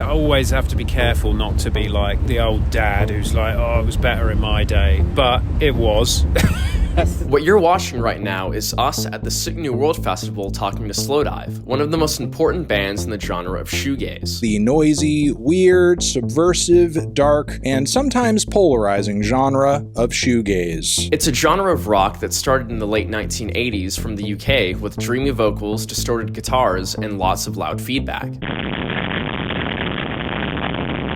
always have to be careful not to be like the old dad who's like, oh, it was better in my day. But it was. What you're watching right now is us at the Sick New World Festival talking to Slowdive, one of the most important bands in the genre of shoegaze. The noisy, weird, subversive, dark, and sometimes polarizing genre of shoegaze. It's a genre of rock that started in the late 1980s from the UK with dreamy vocals, distorted guitars, and lots of loud feedback.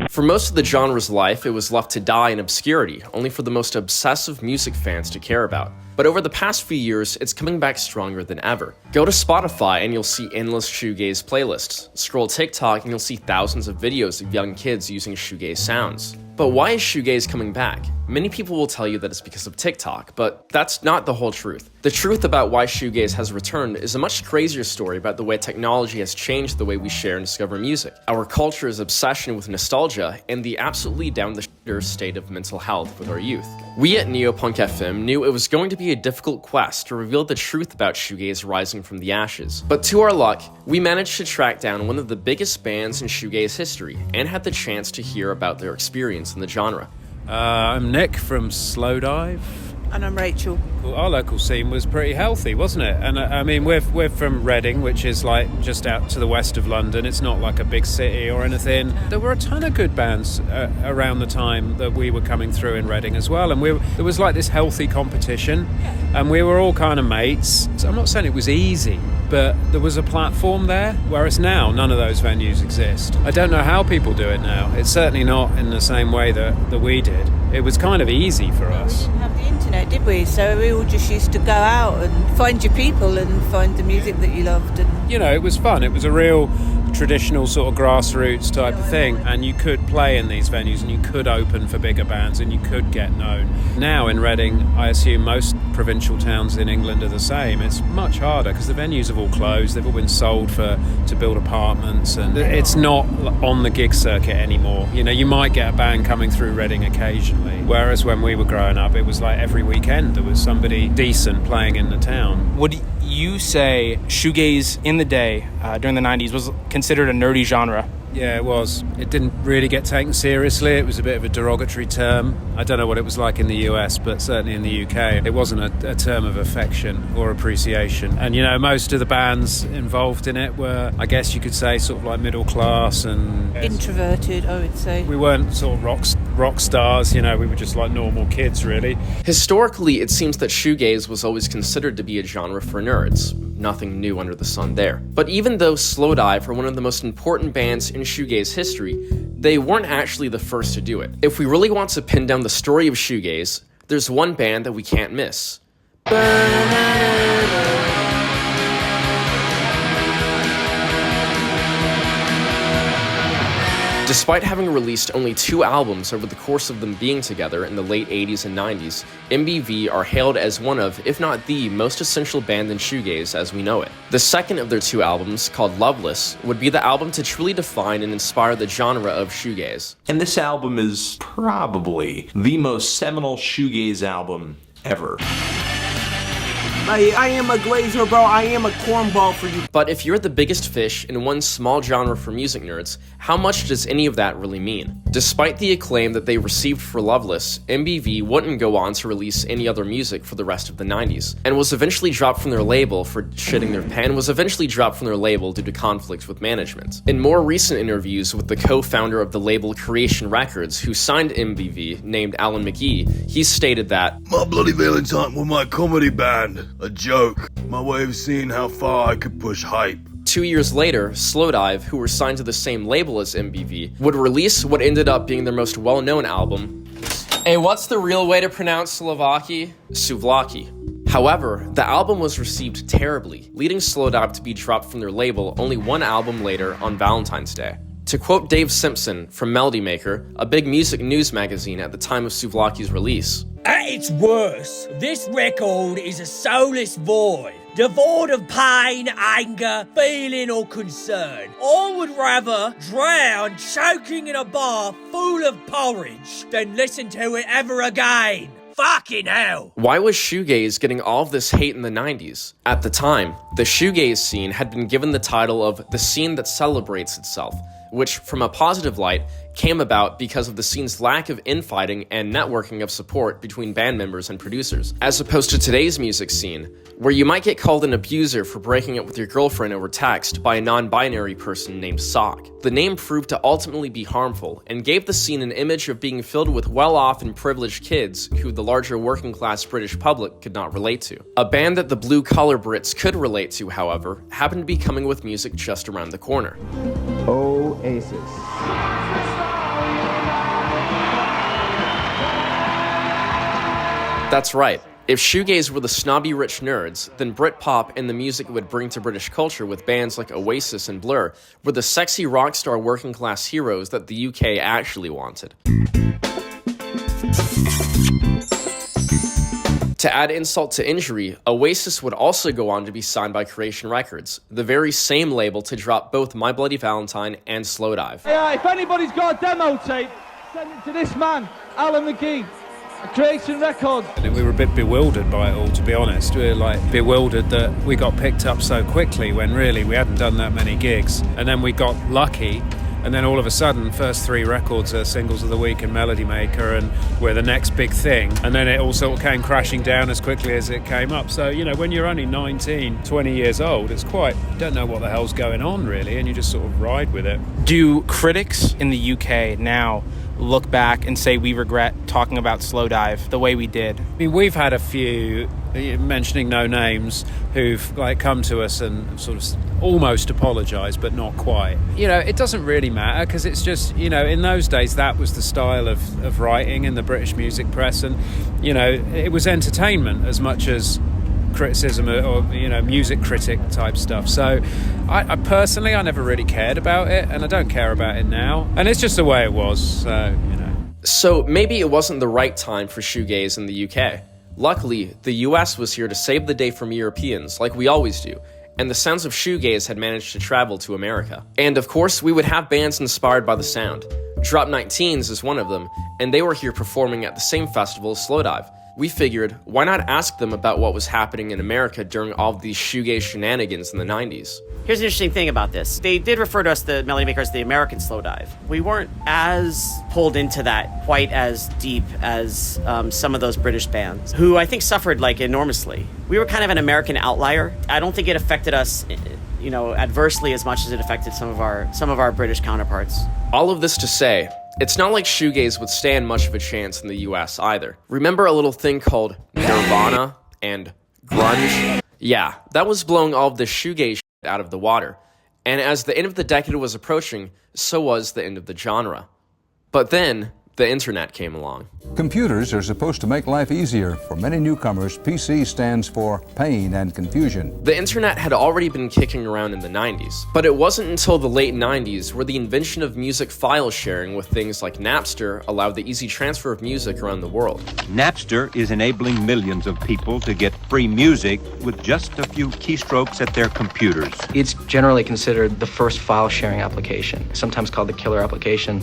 For most of the genre's life, it was left to die in obscurity, only for the most obsessive music fans to care about. But over the past few years, it's coming back stronger than ever. Go to Spotify and you'll see endless shoegaze playlists. Scroll TikTok and you'll see thousands of videos of young kids using shoegaze sounds. But why is shoegaze coming back? Many people will tell you that it's because of TikTok, but that's not the whole truth. The truth about why shoegaze has returned is a much crazier story about the way technology has changed the way we share and discover music, our culture's obsession with nostalgia, and the absolutely down-the-shitter state of mental health with our youth. We at Neopunk FM knew it was going to be a difficult quest to reveal the truth about shoegaze rising from the ashes. But to our luck, we managed to track down one of the biggest bands in shoegaze history, and had the chance to hear about their experience in the genre. I'm Nick from Slowdive. And I'm Rachel. Well, our local scene was pretty healthy, wasn't it? And I mean, we're from Reading, which is like just out to the west of London. It's not like a big city or anything. There were a ton of good bands around the time that we were coming through in Reading as well. And there was like this healthy competition, and we were all kind of mates. So I'm not saying it was easy, but there was a platform there, whereas now none of those venues exist. I don't know how people do it now. It's certainly not in the same way that we did. It was kind of easy for us. We didn't have the internet, did we? So we all just used to go out and find your people and find the music that you loved. And you know, it was fun. It was a real traditional sort of grassroots type of thing, and you could play in these venues and you could open for bigger bands and you could get known. Now in Reading, I assume most provincial towns in England are the same. It's much harder because the venues have all closed. They've all been sold to build apartments, and it's not on the gig circuit anymore. You know, you might get a band coming through Reading occasionally, whereas when we were growing up, it was like every weekend there was somebody decent playing in the town. Would you say shoegaze in the day, during the 90s, was considered a nerdy genre? Yeah, it was. It didn't really get taken seriously. It was a bit of a derogatory term. I don't know what it was like in the US, but certainly in the UK, it wasn't a term of affection or appreciation. And, you know, most of the bands involved in it were, I guess you could say, sort of like middle class and introverted, I would say. We weren't sort of rock stars, you know, we were just like normal kids, really. Historically, it seems that shoegaze was always considered to be a genre for nerds. Nothing new under the sun there. But even though Slowdive are one of the most important bands in shoegaze history, they weren't actually the first to do it. If we really want to pin down the story of shoegaze, there's one band that we can't miss. Despite having released only 2 albums over the course of them being together in the late 80s and 90s, MBV are hailed as one of, if not the, most essential band in shoegaze as we know it. The second of their 2 albums, called Loveless, would be the album to truly define and inspire the genre of shoegaze. And this album is probably the most seminal shoegaze album ever. I am a glazer, bro. I am a cornball for you. But if you're the biggest fish in one small genre for music nerds, how much does any of that really mean? Despite the acclaim that they received for Loveless, MBV wouldn't go on to release any other music for the rest of the 90s, and was eventually dropped from their label for shitting their pants, due to conflict with management. In more recent interviews with the co-founder of the label Creation Records, who signed MBV, named Alan McGee, he stated that, "My Bloody Valentine was my comedy band. A joke. My way of seeing how far I could push hype." 2 years later, Slowdive, who were signed to the same label as MBV, would release what ended up being their most well-known album. Hey, what's the real way to pronounce Slovakia? Souvlaki. However, the album was received terribly, leading Slowdive to be dropped from their label only 1 album later on Valentine's Day. To quote Dave Simpson from Melody Maker, a big music news magazine at the time of Souvlaki's release, "At its worst, this record is a soulless void, devoid of pain, anger, feeling or concern. I would rather drown choking in a bar full of porridge than listen to it ever again. Fucking hell." Why was shoegaze getting all of this hate in the 90s? At the time, the shoegaze scene had been given the title of the scene that celebrates itself, which, from a positive light, came about because of the scene's lack of infighting and networking of support between band members and producers, as opposed to today's music scene, where you might get called an abuser for breaking up with your girlfriend over text by a non-binary person named Sock. The name proved to ultimately be harmful, and gave the scene an image of being filled with well-off and privileged kids who the larger working-class British public could not relate to. A band that the blue-collar Brits could relate to, however, happened to be coming with music just around the corner. Oasis. That's right. If shoegaze were the snobby rich nerds, then Britpop and the music it would bring to British culture with bands like Oasis and Blur were the sexy rock star working class heroes that the UK actually wanted. To add insult to injury, Oasis would also go on to be signed by Creation Records, the very same label to drop both My Bloody Valentine and Slowdive. Yeah, if anybody's got a demo tape, send it to this man, Alan McGee. Creation Records. And we were a bit bewildered by it all, to be honest. We were like bewildered that we got picked up so quickly when really we hadn't done that many gigs. And then we got lucky, and then all of a sudden, first 3 records are Singles of the Week and Melody Maker, and we're the next big thing. And then it all sort of came crashing down as quickly as it came up. So, you know, when you're only 19, 20 years old, it's quite, you don't know what the hell's going on really, and you just sort of ride with it. Do critics in the UK now look back and say we regret talking about Slowdive the way we did? I mean, we've had a few, mentioning no names, who've like come to us and sort of almost apologised, but not quite. You know, it doesn't really matter because it's just, you know, in those days that was the style of writing in the British music press, and, you know, it was entertainment as much as criticism or, you know, music critic type stuff. So I personally, I never really cared about it, and I don't care about it now, and it's just the way it was. So, you know. So maybe it wasn't the right time for shoegaze in the UK. Luckily, the US was here to save the day from Europeans, like we always do, and the sounds of shoegaze had managed to travel to America. And of course, we would have bands inspired by the sound. Drop 19s is one of them, and they were here performing at the same festival as Slowdive. We figured, why not ask them about what was happening in America during all of these shoegaze shenanigans in the 90s? Here's an interesting thing about this. They did refer to us, the Melody Makers, the American Slowdive. We weren't as pulled into that quite as deep as some of those British bands, who I think suffered like enormously. We were kind of an American outlier. I don't think it affected us, you know, adversely as much as it affected some of our British counterparts. All of this to say, it's not like shoegaze would stand much of a chance in the US either. Remember a little thing called Nirvana and grunge? Yeah, that was blowing all of the shoegaze out of the water. And as the end of the decade was approaching, so was the end of the genre. But then, the internet came along. Computers are supposed to make life easier. For many newcomers, PC stands for pain and confusion. The internet had already been kicking around in the 90s, but it wasn't until the late 90s where the invention of music file sharing with things like Napster allowed the easy transfer of music around the world. Napster is enabling millions of people to get free music with just a few keystrokes at their computers. It's generally considered the first file sharing application, sometimes called the killer application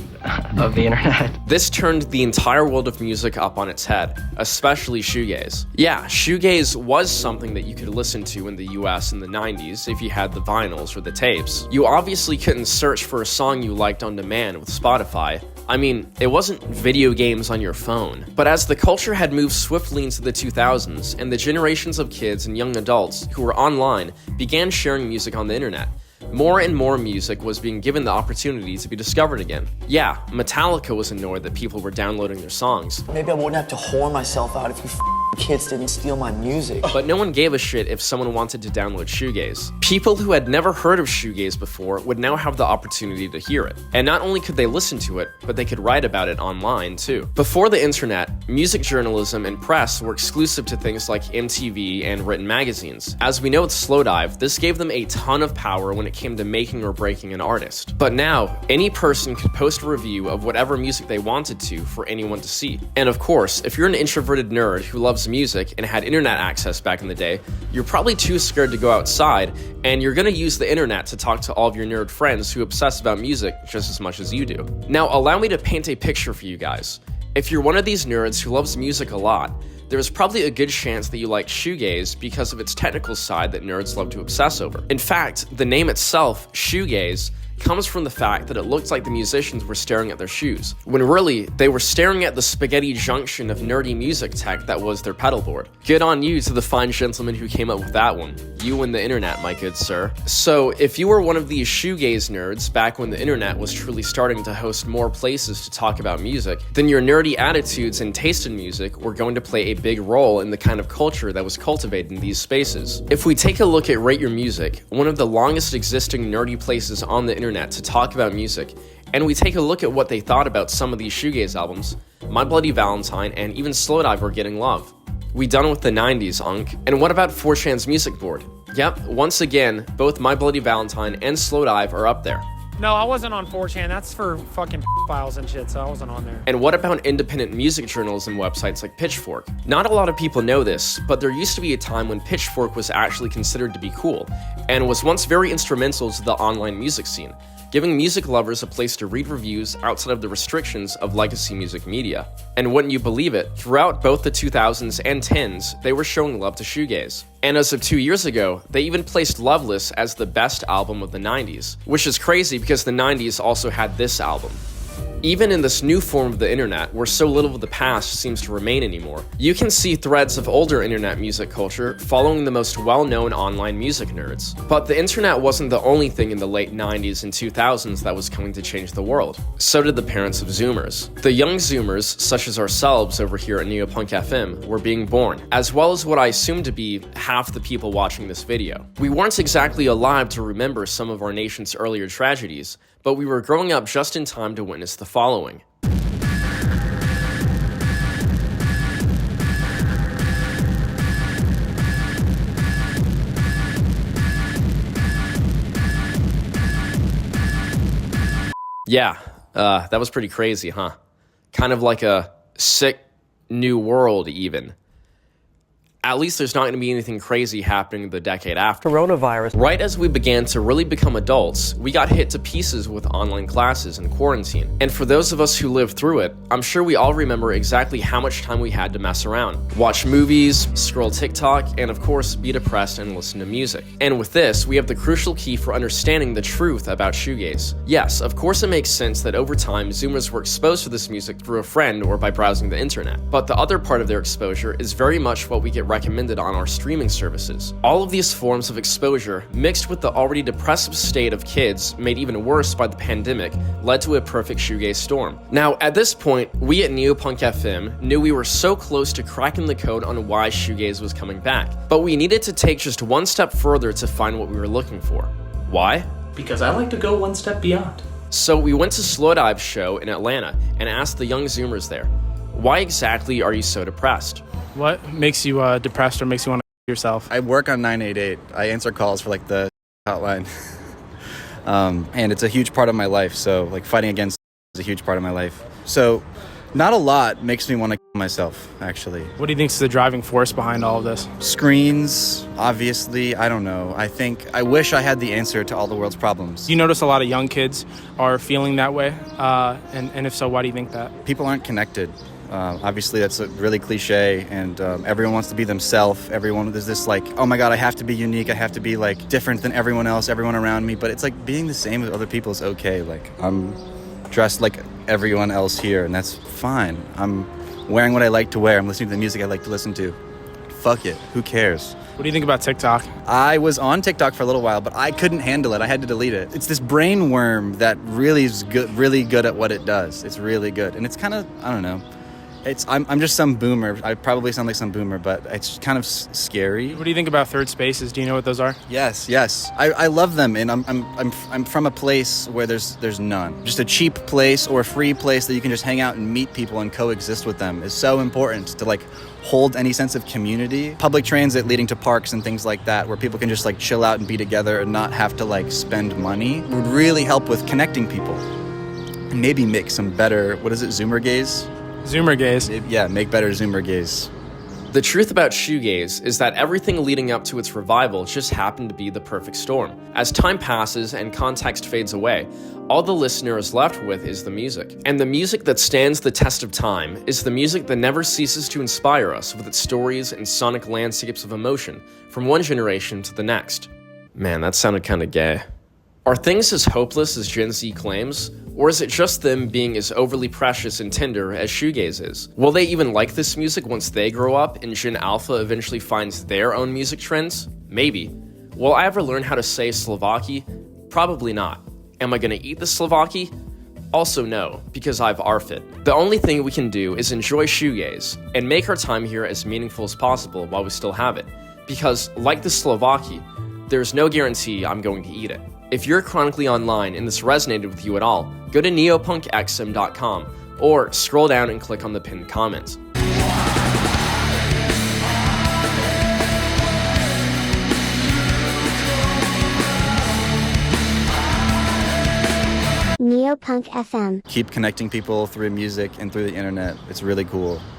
of the internet. This turned the entire world of music up on its head, especially shoegaze. Yeah, shoegaze was something that you could listen to in the US in the 90s if you had the vinyls or the tapes. You obviously couldn't search for a song you liked on demand with Spotify. I mean, it wasn't video games on your phone. But as the culture had moved swiftly into the 2000s, and the generations of kids and young adults who were online began sharing music on the internet, more and more music was being given the opportunity to be discovered again. Yeah, Metallica was annoyed that people were downloading their songs. Maybe I wouldn't have to whore myself out if you kids didn't steal my music. But no one gave a shit if someone wanted to download shoegaze. People who had never heard of shoegaze before would now have the opportunity to hear it. And not only could they listen to it, but they could write about it online too. Before the internet, music journalism and press were exclusive to things like MTV and written magazines. As we know with Slowdive, this gave them a ton of power when it came to making or breaking an artist. But now, any person could post a review of whatever music they wanted to for anyone to see. And of course, if you're an introverted nerd who loves music and had internet access back in the day, you're probably too scared to go outside, and you're gonna use the internet to talk to all of your nerd friends who obsess about music just as much as you do. Now, allow me to paint a picture for you guys. If you're one of these nerds who loves music a lot, there's probably a good chance that you like shoegaze because of its technical side that nerds love to obsess over. In fact, the name itself, shoegaze, comes from the fact that it looked like the musicians were staring at their shoes, when really, they were staring at the spaghetti junction of nerdy music tech that was their pedalboard. Good on you to the fine gentleman who came up with that one. You and the internet, my good sir. So, if you were one of these shoegaze nerds back when the internet was truly starting to host more places to talk about music, then your nerdy attitudes and taste in music were going to play a big role in the kind of culture that was cultivated in these spaces. If we take a look at Rate Your Music, one of the longest existing nerdy places on the internet to talk about music, and we take a look at what they thought about some of these shoegaze albums, My Bloody Valentine and even Slowdive were getting love. We done with the 90s, Unk. And what about 4chan's music board? Yep, once again, both My Bloody Valentine and Slowdive are up there. No, I wasn't on 4chan. That's for fucking files and shit, so I wasn't on there. And what about independent music journals and websites like Pitchfork? Not a lot of people know this, but there used to be a time when Pitchfork was actually considered to be cool, and was once very instrumental to the online music scene, giving music lovers a place to read reviews outside of the restrictions of legacy music media. And wouldn't you believe it, throughout both the 2000s and 10s, they were showing love to shoegaze. And as of 2 years ago, they even placed Loveless as the best album of the 90s, which is crazy because the 90s also had this album. Even in this new form of the internet, where so little of the past seems to remain anymore, you can see threads of older internet music culture following the most well-known online music nerds. But the internet wasn't the only thing in the late 90s and 2000s that was coming to change the world. So did the parents of Zoomers. The young Zoomers, such as ourselves over here at Neopunk FM, were being born, as well as what I assume to be half the people watching this video. We weren't exactly alive to remember some of our nation's earlier tragedies, but we were growing up just in time to witness the following. Yeah, that was pretty crazy, huh? Kind of like a sick new world, even. At least there's not going to be anything crazy happening the decade after. Coronavirus. Right as we began to really become adults, we got hit to pieces with online classes and quarantine. And for those of us who lived through it, I'm sure we all remember exactly how much time we had to mess around. Watch movies, scroll TikTok, and of course, be depressed and listen to music. And with this, we have the crucial key for understanding the truth about shoegaze. Yes, of course it makes sense that over time, Zoomers were exposed to this music through a friend or by browsing the internet. But the other part of their exposure is very much what we get recommended on our streaming services. All of these forms of exposure, mixed with the already depressive state of kids, made even worse by the pandemic, led to a perfect shoegaze storm. Now, at this point, we at Neopunk FM knew we were so close to cracking the code on why shoegaze was coming back, but we needed to take just one step further to find what we were looking for. Why? Because I like to go one step beyond. So we went to Slowdive's show in Atlanta and asked the young Zoomers there, why exactly are you so depressed? What makes you depressed or makes you want to yourself? I work on 988. I answer calls for like the hotline. And it's a huge part of my life. So like fighting against is a huge part of my life. So not a lot makes me want to kill myself, actually. What do you think is the driving force behind all of this? Screens, obviously. I don't know. I wish I had the answer to all the world's problems. You notice a lot of young kids are feeling that way. And if so, why do you think that? People aren't connected. Obviously, that's a really cliche, and everyone wants to be themselves. There's this like, oh my god, I have to be unique. I have to be like different than everyone else, everyone around me. But it's like being the same as other people is okay. Like I'm dressed like everyone else here, and that's fine. I'm wearing what I like to wear. I'm listening to the music I like to listen to. Fuck it. Who cares? What do you think about TikTok? I was on TikTok for a little while, but I couldn't handle it. I had to delete it. It's this brain worm that really is really good at what it does. It's really good, and it's kind of, I don't know. I'm just some boomer. I probably sound like some boomer, but it's kind of scary. What do you think about third spaces? Do you know what those are? Yes. I love them, and I'm from a place where there's none. Just a cheap place or a free place that you can just hang out and meet people and coexist with them is so important to like hold any sense of community. Public transit leading to parks and things like that, where people can just like chill out and be together and not have to like spend money, would really help with connecting people. And maybe make some better, Zoomergaze? Zoomergaze. Yeah, make better Zoomergaze. The truth about shoegaze is that everything leading up to its revival just happened to be the perfect storm. As time passes and context fades away, all the listener is left with is the music. And the music that stands the test of time is the music that never ceases to inspire us with its stories and sonic landscapes of emotion from one generation to the next. Man, that sounded kinda gay. Are things as hopeless as Gen Z claims? Or is it just them being as overly precious and tender as shoegaze is? Will they even like this music once they grow up and Gen Alpha eventually finds their own music trends? Maybe. Will I ever learn how to say Slovaki? Probably not. Am I gonna eat the Slovaki? Also no, because I've ARFID. The only thing we can do is enjoy shoegaze and make our time here as meaningful as possible while we still have it. Because, like the Slovaki, there's no guarantee I'm going to eat it. If you're chronically online and this resonated with you at all, go to neopunkxm.com or scroll down and click on the pinned comments. Neopunk FM. Keep connecting people through music and through the internet. It's really cool.